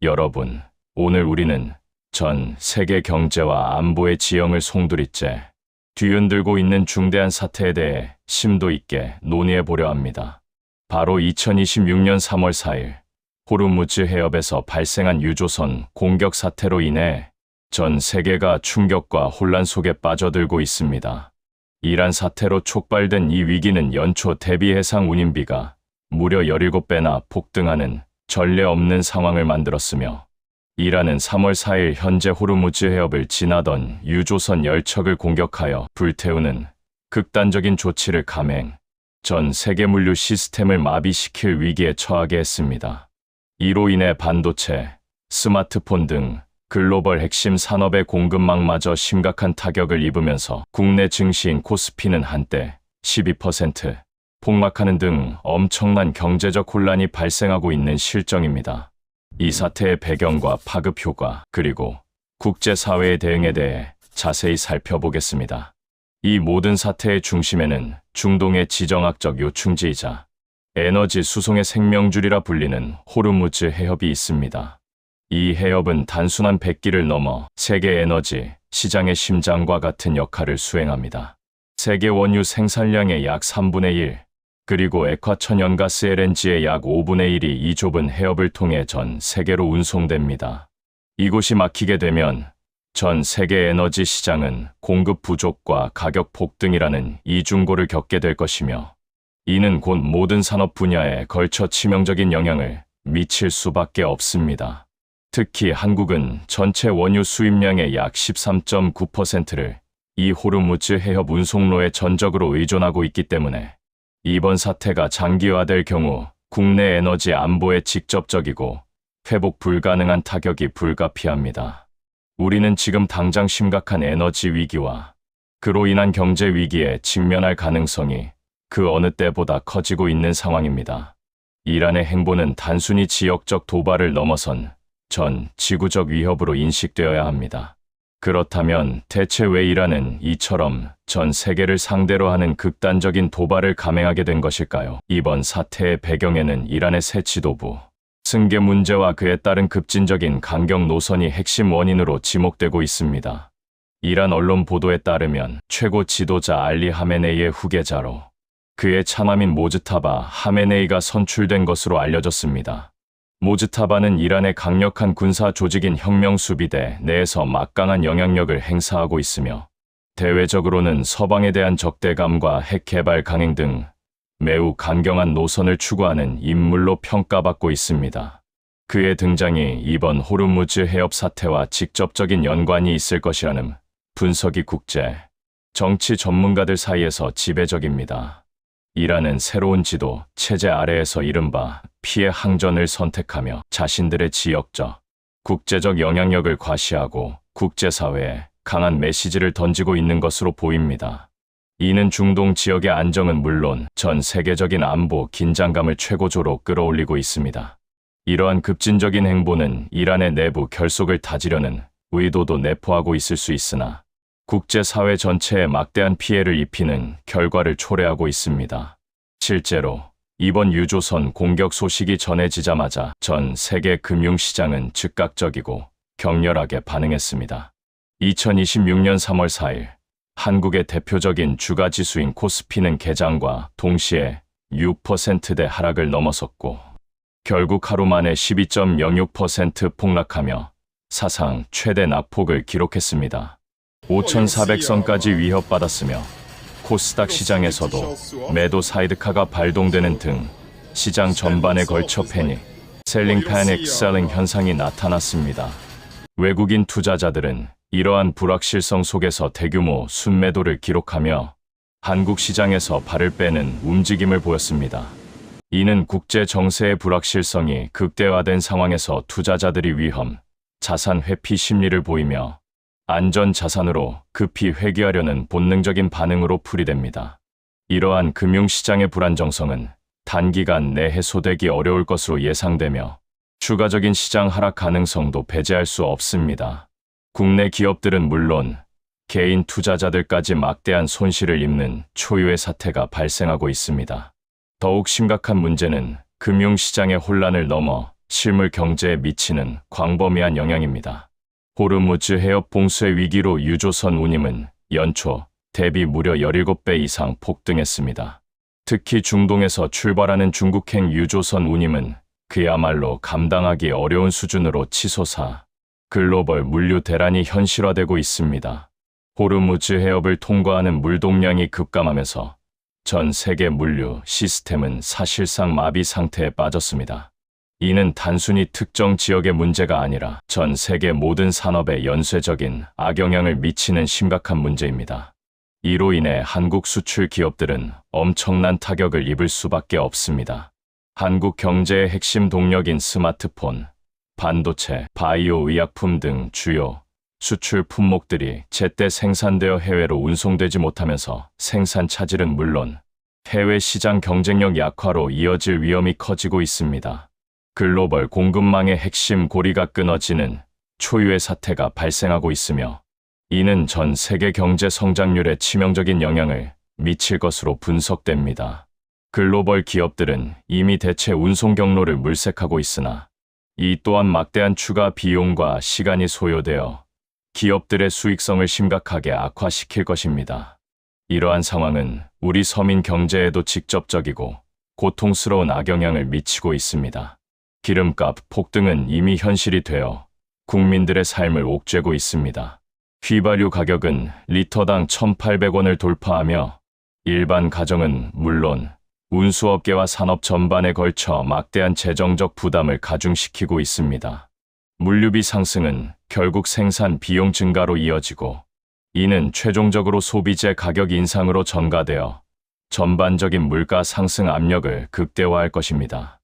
여러분, 오늘 우리는 전 세계 경제와 안보의 지형을 송두리째 뒤흔들고 있는 중대한 사태에 대해 심도 있게 논의해 보려 합니다. 바로 2026년 3월 4일 호르무즈 해협에서 발생한 유조선 공격 사태로 인해 전 세계가 충격과 혼란 속에 빠져들고 있습니다. 이란 사태로 촉발된 이 위기는 연초 대비 해상 운임비가 무려 17배나 폭등하는 전례 없는 상황을 만들었으며, 이란은 3월 4일 현재 호르무즈 해협을 지나던 유조선 10척을 공격하여 불태우는 극단적인 조치를 감행, 전 세계 물류 시스템을 마비시킬 위기에 처하게 했습니다. 이로 인해 반도체, 스마트폰 등 글로벌 핵심 산업의 공급망마저 심각한 타격을 입으면서 국내 증시인 코스피는 한때 12% 폭락하는 등 엄청난 경제적 혼란이 발생하고 있는 실정입니다. 이 사태의 배경과 파급 효과, 그리고 국제사회의 대응에 대해 자세히 살펴보겠습니다. 이 모든 사태의 중심에는 중동의 지정학적 요충지이자 에너지 수송의 생명줄이라 불리는 호르무즈 해협이 있습니다. 이 해협은 단순한 백기를 넘어 세계 에너지 시장의 심장과 같은 역할을 수행합니다. 세계 원유 생산량의 약 3분의 1, 그리고 액화 천연가스 LNG의 약 5분의 1이 이 좁은 해협을 통해 전 세계로 운송됩니다. 이곳이 막히게 되면 전 세계 에너지 시장은 공급 부족과 가격 폭등이라는 이중고를 겪게 될 것이며, 이는 곧 모든 산업 분야에 걸쳐 치명적인 영향을 미칠 수밖에 없습니다. 특히 한국은 전체 원유 수입량의 약 13.9%를 이 호르무즈 해협 운송로에 전적으로 의존하고 있기 때문에 이번 사태가 장기화될 경우 국내 에너지 안보에 직접적이고 회복 불가능한 타격이 불가피합니다. 우리는 지금 당장 심각한 에너지 위기와 그로 인한 경제 위기에 직면할 가능성이 그 어느 때보다 커지고 있는 상황입니다. 이란의 행보는 단순히 지역적 도발을 넘어선 전 지구적 위협으로 인식되어야 합니다. 그렇다면 대체 왜 이란은 이처럼 전 세계를 상대로 하는 극단적인 도발을 감행하게 된 것일까요? 이번 사태의 배경에는 이란의 새 지도부, 승계 문제와 그에 따른 급진적인 강경 노선이 핵심 원인으로 지목되고 있습니다. 이란 언론 보도에 따르면 최고 지도자 알리 하메네이의 후계자로 그의 차남인 모즈타바 하메네이가 선출된 것으로 알려졌습니다. 모즈타바는 이란의 강력한 군사 조직인 혁명수비대 내에서 막강한 영향력을 행사하고 있으며, 대외적으로는 서방에 대한 적대감과 핵 개발 강행 등 매우 강경한 노선을 추구하는 인물로 평가받고 있습니다. 그의 등장이 이번 호르무즈 해협 사태와 직접적인 연관이 있을 것이라는 분석이 국제 정치 전문가들 사이에서 지배적입니다. 이란은 새로운 지도 체제 아래에서 이른바 피해 항전을 선택하며 자신들의 지역적, 국제적 영향력을 과시하고 국제사회에 강한 메시지를 던지고 있는 것으로 보입니다. 이는 중동 지역의 안정은 물론 전 세계적인 안보 긴장감을 최고조로 끌어올리고 있습니다. 이러한 급진적인 행보는 이란의 내부 결속을 다지려는 의도도 내포하고 있을 수 있으나, 국제사회 전체에 막대한 피해를 입히는 결과를 초래하고 있습니다. 실제로 이번 유조선 공격 소식이 전해지자마자 전 세계 금융시장은 즉각적이고 격렬하게 반응했습니다. 2026년 3월 4일 한국의 대표적인 주가지수인 코스피는 개장과 동시에 6%대 하락을 넘어섰고, 결국 하루 만에 12.06% 폭락하며 사상 최대 낙폭을 기록했습니다. 5,400선까지 위협받았으며, 코스닥 시장에서도 매도 사이드카가 발동되는 등 시장 전반에 걸쳐 패닉, 셀링 패닉 셀링 현상이 나타났습니다. 외국인 투자자들은 이러한 불확실성 속에서 대규모 순매도를 기록하며 한국 시장에서 발을 빼는 움직임을 보였습니다. 이는 국제 정세의 불확실성이 극대화된 상황에서 투자자들이 위험, 자산 회피 심리를 보이며 안전 자산으로 급히 회귀하려는 본능적인 반응으로 풀이됩니다. 이러한 금융시장의 불안정성은 단기간 내 해소되기 어려울 것으로 예상되며 추가적인 시장 하락 가능성도 배제할 수 없습니다. 국내 기업들은 물론 개인 투자자들까지 막대한 손실을 입는 초유의 사태가 발생하고 있습니다. 더욱 심각한 문제는 금융시장의 혼란을 넘어 실물 경제에 미치는 광범위한 영향입니다. 호르무즈 해협 봉쇄 위기로 유조선 운임은 연초 대비 무려 17배 이상 폭등했습니다. 특히 중동에서 출발하는 중국행 유조선 운임은 그야말로 감당하기 어려운 수준으로 치솟아 글로벌 물류 대란이 현실화되고 있습니다. 호르무즈 해협을 통과하는 물동량이 급감하면서 전 세계 물류 시스템은 사실상 마비 상태에 빠졌습니다. 이는 단순히 특정 지역의 문제가 아니라 전 세계 모든 산업에 연쇄적인 악영향을 미치는 심각한 문제입니다. 이로 인해 한국 수출 기업들은 엄청난 타격을 입을 수밖에 없습니다. 한국 경제의 핵심 동력인 스마트폰, 반도체, 바이오 의약품 등 주요 수출 품목들이 제때 생산되어 해외로 운송되지 못하면서 생산 차질은 물론 해외 시장 경쟁력 약화로 이어질 위험이 커지고 있습니다. 글로벌 공급망의 핵심 고리가 끊어지는 초유의 사태가 발생하고 있으며 이는 전 세계 경제 성장률에 치명적인 영향을 미칠 것으로 분석됩니다. 글로벌 기업들은 이미 대체 운송 경로를 물색하고 있으나 이 또한 막대한 추가 비용과 시간이 소요되어 기업들의 수익성을 심각하게 악화시킬 것입니다. 이러한 상황은 우리 서민 경제에도 직접적이고 고통스러운 악영향을 미치고 있습니다. 기름값 폭등은 이미 현실이 되어 국민들의 삶을 옥죄고 있습니다. 휘발유 가격은 리터당 1,800원을 돌파하며 일반 가정은 물론 운수업계와 산업 전반에 걸쳐 막대한 재정적 부담을 가중시키고 있습니다. 물류비 상승은 결국 생산 비용 증가로 이어지고 이는 최종적으로 소비재 가격 인상으로 전가되어 전반적인 물가 상승 압력을 극대화할 것입니다.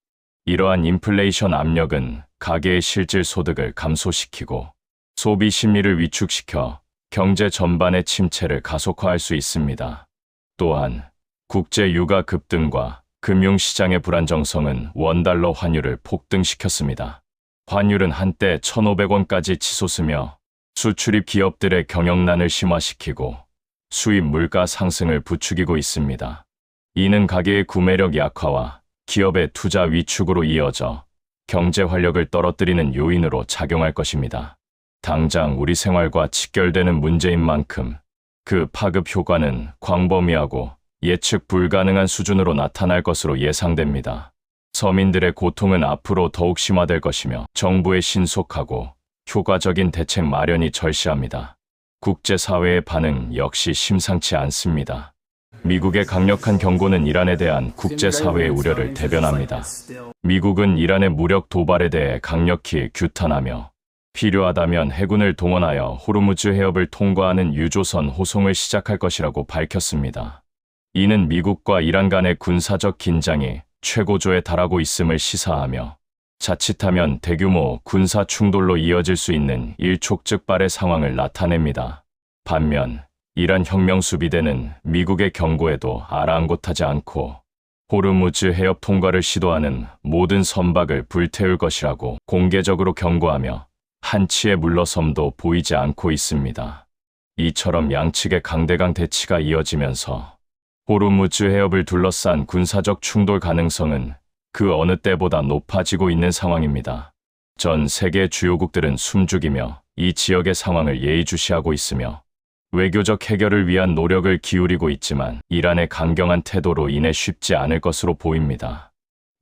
이러한 인플레이션 압력은 가계의 실질 소득을 감소시키고 소비 심리를 위축시켜 경제 전반의 침체를 가속화할 수 있습니다. 또한 국제 유가 급등과 금융시장의 불안정성은 원달러 환율을 폭등시켰습니다. 환율은 한때 1,500원까지 치솟으며 수출입 기업들의 경영난을 심화시키고 수입 물가 상승을 부추기고 있습니다. 이는 가계의 구매력 약화와 기업의 투자 위축으로 이어져 경제 활력을 떨어뜨리는 요인으로 작용할 것입니다. 당장 우리 생활과 직결되는 문제인 만큼 그 파급 효과는 광범위하고 예측 불가능한 수준으로 나타날 것으로 예상됩니다. 서민들의 고통은 앞으로 더욱 심화될 것이며 정부의 신속하고 효과적인 대책 마련이 절실합니다. 국제사회의 반응 역시 심상치 않습니다. 미국의 강력한 경고는 이란에 대한 국제사회의 우려를 대변합니다. 미국은 이란의 무력 도발에 대해 강력히 규탄하며 필요하다면 해군을 동원하여 호르무즈 해협을 통과하는 유조선 호송을 시작할 것이라고 밝혔습니다. 이는 미국과 이란 간의 군사적 긴장이 최고조에 달하고 있음을 시사하며 자칫하면 대규모 군사 충돌로 이어질 수 있는 일촉즉발의 상황을 나타냅니다. 반면 이란 혁명수비대는 미국의 경고에도 아랑곳하지 않고 호르무즈 해협 통과를 시도하는 모든 선박을 불태울 것이라고 공개적으로 경고하며 한치의 물러섬도 보이지 않고 있습니다. 이처럼 양측의 강대강 대치가 이어지면서 호르무즈 해협을 둘러싼 군사적 충돌 가능성은 그 어느 때보다 높아지고 있는 상황입니다. 전 세계 주요국들은 숨죽이며 이 지역의 상황을 예의주시하고 있으며 외교적 해결을 위한 노력을 기울이고 있지만 이란의 강경한 태도로 인해 쉽지 않을 것으로 보입니다.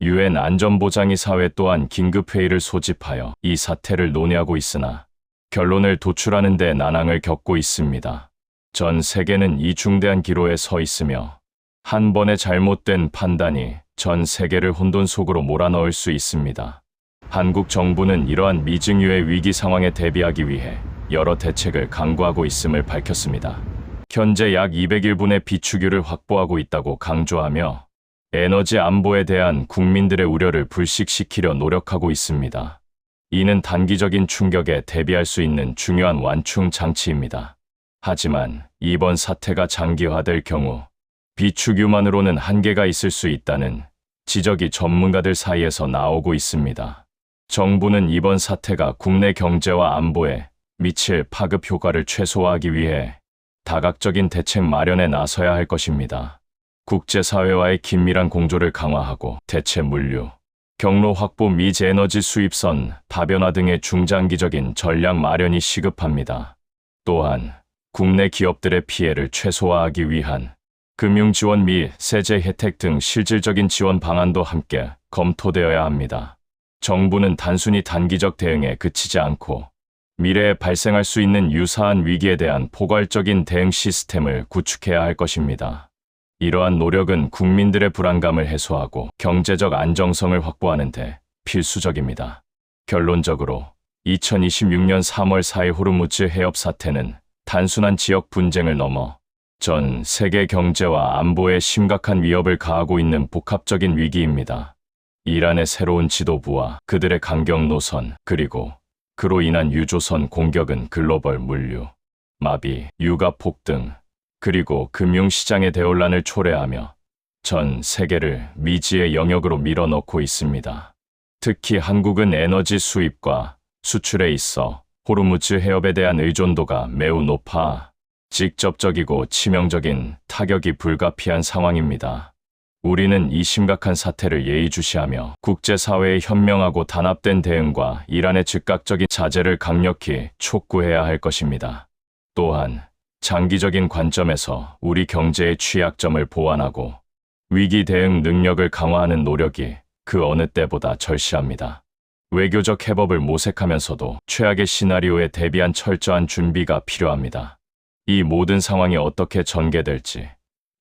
유엔 안전보장이사회 또한 긴급회의를 소집하여 이 사태를 논의하고 있으나 결론을 도출하는 데 난항을 겪고 있습니다. 전 세계는 이 중대한 기로에 서 있으며 한 번의 잘못된 판단이 전 세계를 혼돈 속으로 몰아넣을 수 있습니다. 한국 정부는 이러한 미증유의 위기 상황에 대비하기 위해 여러 대책을 강구하고 있음을 밝혔습니다. 현재 약 200일분의 비축유를 확보하고 있다고 강조하며 에너지 안보에 대한 국민들의 우려를 불식시키려 노력하고 있습니다. 이는 단기적인 충격에 대비할 수 있는 중요한 완충 장치입니다. 하지만 이번 사태가 장기화될 경우 비축유만으로는 한계가 있을 수 있다는 지적이 전문가들 사이에서 나오고 있습니다. 정부는 이번 사태가 국내 경제와 안보에 미칠 파급 효과를 최소화하기 위해 다각적인 대책 마련에 나서야 할 것입니다. 국제사회와의 긴밀한 공조를 강화하고 대체 물류, 경로 확보 및 에너지 수입선, 다변화 등의 중장기적인 전략 마련이 시급합니다. 또한 국내 기업들의 피해를 최소화하기 위한 금융 지원 및 세제 혜택 등 실질적인 지원 방안도 함께 검토되어야 합니다. 정부는 단순히 단기적 대응에 그치지 않고 미래에 발생할 수 있는 유사한 위기에 대한 포괄적인 대응 시스템을 구축해야 할 것입니다. 이러한 노력은 국민들의 불안감을 해소하고 경제적 안정성을 확보하는 데 필수적입니다. 결론적으로 2026년 3월 4일 호르무즈 해협 사태는 단순한 지역 분쟁을 넘어 전 세계 경제와 안보에 심각한 위협을 가하고 있는 복합적인 위기입니다. 이란의 새로운 지도부와 그들의 강경 노선, 그리고 그로 인한 유조선 공격은 글로벌 물류, 마비, 유가 폭등, 그리고 금융시장의 대혼란을 초래하며 전 세계를 미지의 영역으로 밀어넣고 있습니다. 특히 한국은 에너지 수입과 수출에 있어 호르무즈 해협에 대한 의존도가 매우 높아 직접적이고 치명적인 타격이 불가피한 상황입니다. 우리는 이 심각한 사태를 예의주시하며 국제사회의 현명하고 단합된 대응과 이란의 즉각적인 자제를 강력히 촉구해야 할 것입니다. 또한 장기적인 관점에서 우리 경제의 취약점을 보완하고 위기 대응 능력을 강화하는 노력이 그 어느 때보다 절실합니다. 외교적 해법을 모색하면서도 최악의 시나리오에 대비한 철저한 준비가 필요합니다. 이 모든 상황이 어떻게 전개될지,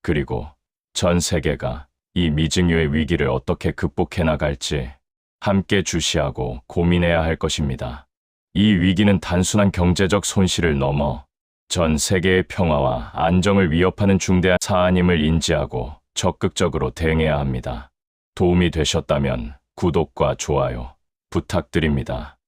그리고 전 세계가 이 미증유의 위기를 어떻게 극복해 나갈지 함께 주시하고 고민해야 할 것입니다. 이 위기는 단순한 경제적 손실을 넘어 전 세계의 평화와 안정을 위협하는 중대한 사안임을 인지하고 적극적으로 대응해야 합니다. 도움이 되셨다면 구독과 좋아요 부탁드립니다.